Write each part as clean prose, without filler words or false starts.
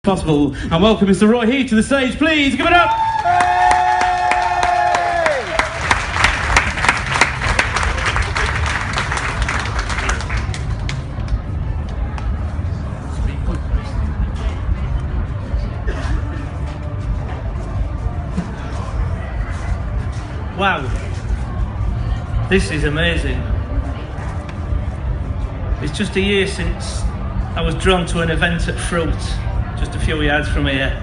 possible. And welcome Mr. Roy Heath to the stage, please. Give it up! Wow, this is amazing. It's just a year since I was drawn to an event at Fruit, just a few yards from here,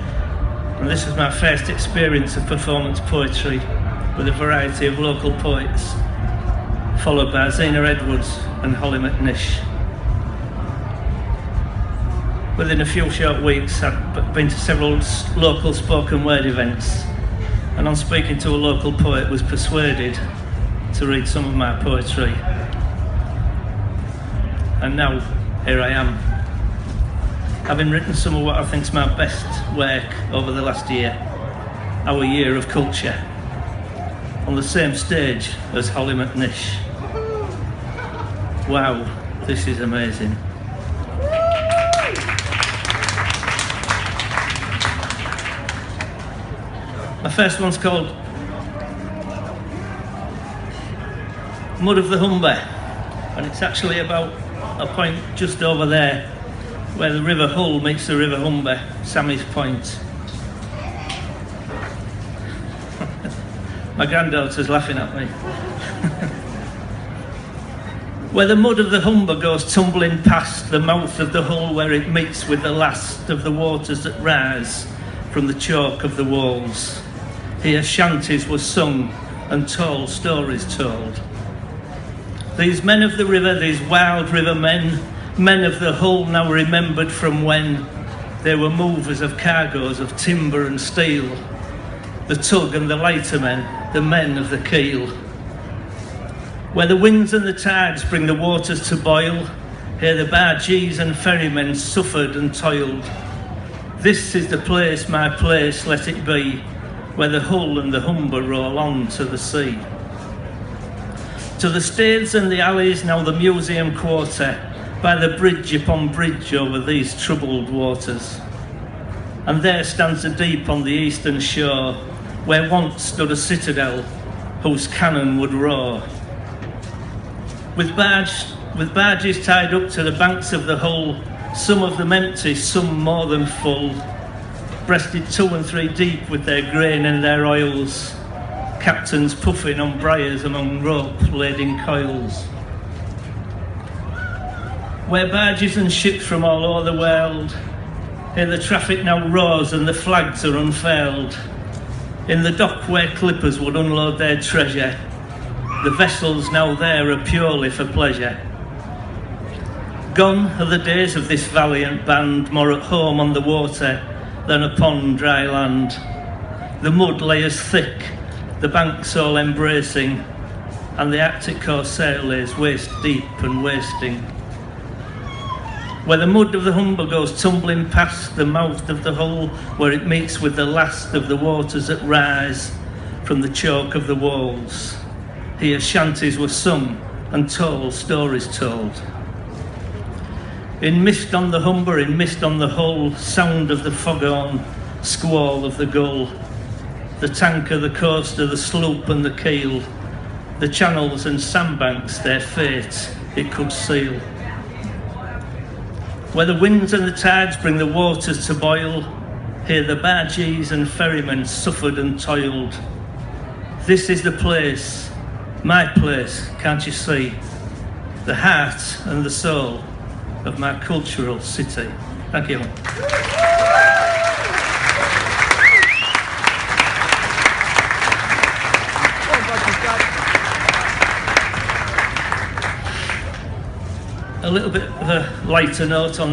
and this was my first experience of performance poetry with a variety of local poets, followed by Zena Edwards and Holly McNish. Within a few short weeks I'd been to several local spoken word events, and on speaking to a local poet was persuaded to read some of my poetry. And now, here I am, having written some of what I think is my best work over the last year, our year of culture, on the same stage as Holly McNish. Wow, this is amazing. My first one's called Mud of the Humber, and it's actually about a point just over there where the River Hull meets the River Humber, Sammy's Point. My granddaughter's laughing at me. Where the mud of the Humber goes tumbling past the mouth of the Hull, where it meets with the last of the waters that rise from the chalk of the walls. Here shanties were sung and tall stories told. These men of the river, these wild river men, men of the Hull, now remembered from when they were movers of cargoes of timber and steel, the tug and the lighter men, the men of the keel. Where the winds and the tides bring the waters to boil, here the bargees and ferrymen suffered and toiled. This is the place, my place, let it be, where the Hull and the Humber roll on to the sea. To the staiths and the alleys, now the museum quarter, by the bridge upon bridge over these troubled waters. And there stands the deep on the eastern shore, where once stood a citadel whose cannon would roar. With barges tied up to the banks of the Hull, some of them empty, some more than full, breasted 2 and 3 deep with their grain and their oils, captains puffing on briars among rope-laden coils. Where barges and ships from all over the world, here the traffic now roars and the flags are unfurled. In the dock where clippers would unload their treasure, the vessels now there are purely for pleasure. Gone are the days of this valiant band, more at home on the water than upon dry land. The mud lay as thick, the banks all embracing, and the Arctic corsair lays waist deep and wasting. Where the mud of the Humber goes tumbling past the mouth of the Hull, where it meets with the last of the waters that rise from the chalk of the walls. Here shanties were sung and tall stories told. In mist on the Humber, in mist on the Hull, sound of the foghorn, squall of the gull, the tanker, the coaster, the sloop and the keel, the channels and sandbanks, their fate it could seal. Where the winds and the tides bring the waters to boil, here the bargees and ferrymen suffered and toiled. This is the place, my place, can't you see? The heart and the soul of my cultural city. Thank you. A little bit of a lighter note on this.